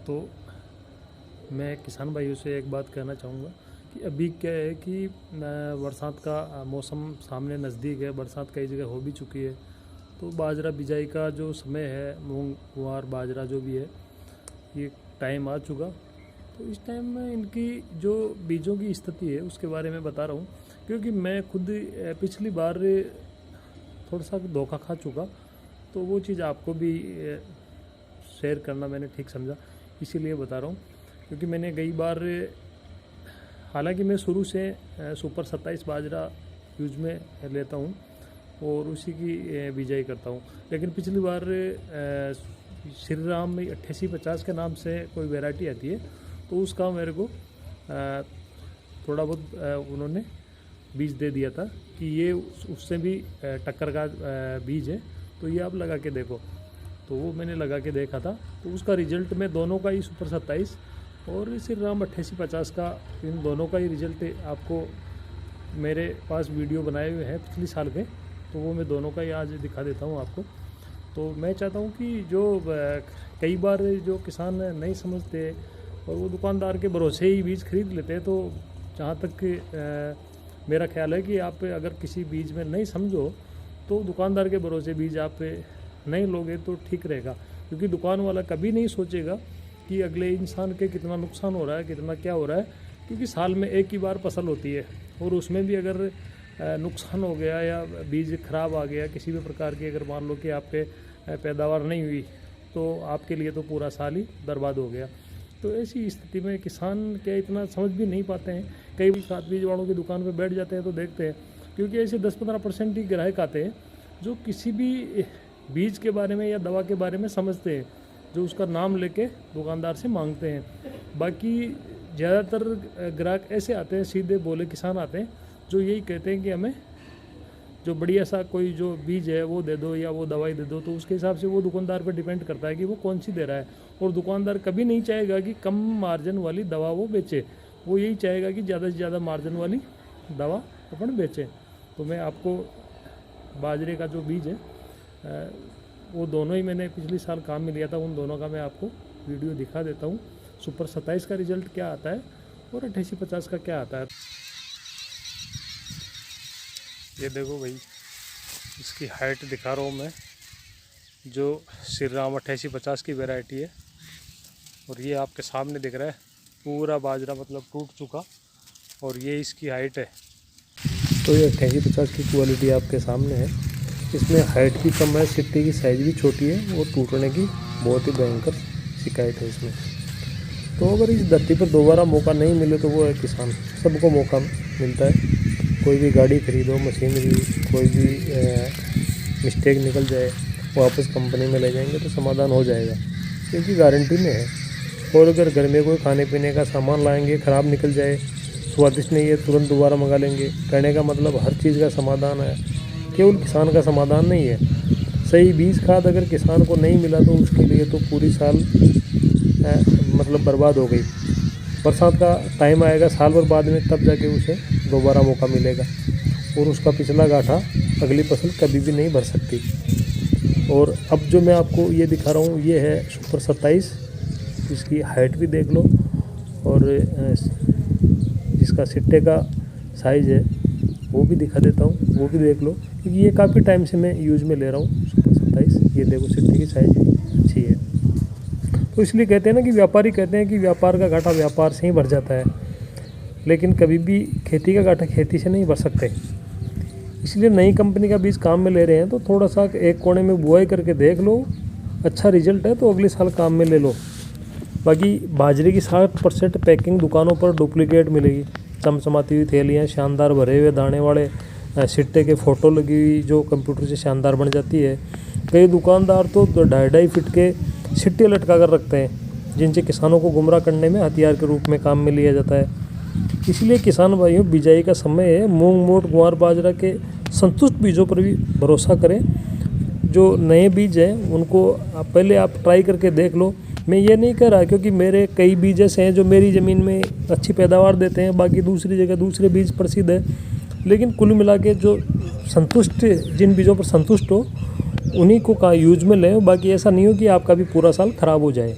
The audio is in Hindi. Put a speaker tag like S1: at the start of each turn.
S1: तो मैं किसान भाइयों से एक बात कहना चाहूँगा कि अभी क्या है कि बरसात का मौसम सामने नज़दीक है, बरसात कई जगह हो भी चुकी है। तो बाजरा बिजाई का जो समय है, मूंग गुआर बाजरा जो भी है, ये टाइम आ चुका। तो इस टाइम में इनकी जो बीजों की स्थिति है उसके बारे में बता रहा हूँ, क्योंकि मैं खुद पिछली बार थोड़ा सा धोखा खा चुका। तो वो चीज़ आपको भी शेयर करना मैंने ठीक समझा, इसीलिए बता रहा हूँ। क्योंकि मैंने कई बार, हालांकि मैं शुरू से सुपर 27 बाजरा यूज में लेता हूँ और उसी की बिजाई करता हूँ, लेकिन पिछली बार श्री राम 8850 के नाम से कोई वैरायटी आती है, तो उसका मेरे को थोड़ा बहुत उन्होंने बीज दे दिया था कि ये उससे भी टक्कर का बीज है, तो ये आप लगा के देखो। तो वो मैंने लगा के देखा था, तो उसका रिजल्ट में दोनों का ही सुपर 27 और श्री राम 8850 का, इन दोनों का ही रिजल्ट आपको मेरे पास वीडियो बनाए हुए हैं पिछले साल के, तो वो मैं दोनों का ही आज दिखा देता हूँ आपको। तो मैं चाहता हूँ कि जो कई बार जो किसान नहीं समझते और वो दुकानदार के भरोसे ही बीज खरीद लेते हैं, तो जहाँ तक मेरा ख्याल है कि आप अगर किसी बीज में नहीं समझो तो दुकानदार के भरोसे बीज आप नहीं लोगे तो ठीक रहेगा। क्योंकि दुकान वाला कभी नहीं सोचेगा कि अगले इंसान के कितना नुकसान हो रहा है, कितना क्या हो रहा है। क्योंकि साल में एक ही बार फसल होती है, और उसमें भी अगर नुकसान हो गया या बीज खराब आ गया किसी भी प्रकार की, अगर मान लो कि आपके पैदावार नहीं हुई, तो आपके लिए तो पूरा साल ही बर्बाद हो गया। तो ऐसी स्थिति में किसान क्या इतना समझ भी नहीं पाते हैं। कई खाद बीज वालों की दुकान पे बैठ जाते हैं तो देखते हैं, क्योंकि ऐसे 10-15% ही ग्राहक आते हैं जो किसी भी बीज के बारे में या दवा के बारे में समझते हैं, जो उसका नाम लेके दुकानदार से मांगते हैं। बाकी ज़्यादातर ग्राहक ऐसे आते हैं, सीधे बोले किसान आते हैं, जो यही कहते हैं कि हमें जो बढ़िया सा कोई जो बीज है वो दे दो या वो दवाई दे दो। तो उसके हिसाब से वो दुकानदार पर डिपेंड करता है कि वो कौन सी दे रहा है। और दुकानदार कभी नहीं चाहेगा कि कम मार्जिन वाली दवा वो बेचे, वो यही चाहेगा कि ज़्यादा से ज़्यादा मार्जिन वाली दवा अपन बेचें। तो मैं आपको बाजरे का जो बीज है वो दोनों ही मैंने पिछले साल काम में लिया था, उन दोनों का मैं आपको वीडियो दिखा देता हूँ। सुपर 27 का रिजल्ट क्या आता है और 8850 का क्या आता है। ये देखो भाई, इसकी हाइट दिखा रहा हूँ मैं, जो श्री राम 8850 की वैरायटी है। और ये आपके सामने दिख रहा है पूरा बाजरा मतलब टूट चुका, और ये इसकी हाइट है। तो ये 8850 की क्वालिटी आपके सामने है। इसमें हाइट भी कम है, सिट्टी की साइज़ भी छोटी है और टूटने की बहुत ही भयंकर शिकायत है इसमें। तो अगर इस धरती पर दोबारा मौका नहीं मिले तो वो है किसान। सबको मौका मिलता है, कोई भी गाड़ी खरीदो, मशीनरी, कोई भी मिस्टेक निकल जाए, वापस कंपनी में ले जाएंगे तो समाधान हो जाएगा, क्योंकि गारंटी में है। और अगर घर में कोई खाने पीने का सामान लाएंगे, ख़राब निकल जाए, स्वादिष्ट नहीं है, तुरंत दोबारा मंगा लेंगे। कहने का मतलब हर चीज़ का समाधान है, केवल किसान का समाधान नहीं है। सही बीज खाद अगर किसान को नहीं मिला तो उसके लिए तो पूरी साल मतलब बर्बाद हो गई। बरसात का टाइम आएगा साल भर बाद में, तब जाके उसे दोबारा मौका मिलेगा, और उसका पिछला गाठा अगली फसल कभी भी नहीं भर सकती। और अब जो मैं आपको ये दिखा रहा हूँ ये है सुपर 27। इसकी हाइट भी देख लो, और जिसका सिट्टे का साइज़ है वो भी दिखा देता हूँ, वो भी देख लो। क्योंकि ये काफ़ी टाइम से मैं यूज़ में ले रहा हूँ सुपर 27। ये देखो सिट्टे की साइज़ अच्छी है। तो इसलिए कहते हैं ना कि व्यापारी कहते हैं कि व्यापार का घाटा व्यापार से ही भर जाता है, लेकिन कभी भी खेती का घाटा खेती से नहीं भर सकते। इसलिए नई कंपनी का बीज काम में ले रहे हैं तो थोड़ा सा एक कोने में बुआई करके देख लो, अच्छा रिजल्ट है तो अगले साल काम में ले लो। बाकी बाजरे की 60% पैकिंग दुकानों पर डुप्लीकेट मिलेगी, चमचमाती हुई थैलियाँ, शानदार भरे हुए दाने वाले सिट्टे के फ़ोटो लगी हुई, जो कंप्यूटर से शानदार बन जाती है। कई दुकानदार तो 2.5 फीट के सिट्टे लटका कर रखते हैं, जिनसे किसानों को गुमराह करने में हथियार के रूप में काम में लिया जाता है। इसलिए किसान भाइयों, बिजाई का समय है, मूंग मोट ग्वार बाजरा के संतुष्ट बीजों पर भी भरोसा करें। जो नए बीज हैं उनको पहले आप ट्राई करके देख लो। मैं ये नहीं कह रहा, क्योंकि मेरे कई बीज ऐसे हैं जो मेरी ज़मीन में अच्छी पैदावार देते हैं, बाकी दूसरी जगह दूसरे बीज प्रसिद्ध है। लेकिन कुल मिला के जो संतुष्ट, जिन बीजों पर संतुष्ट हो उन्हीं को का यूज में लें। बाकी ऐसा नहीं हो कि आपका भी पूरा साल ख़राब हो जाए।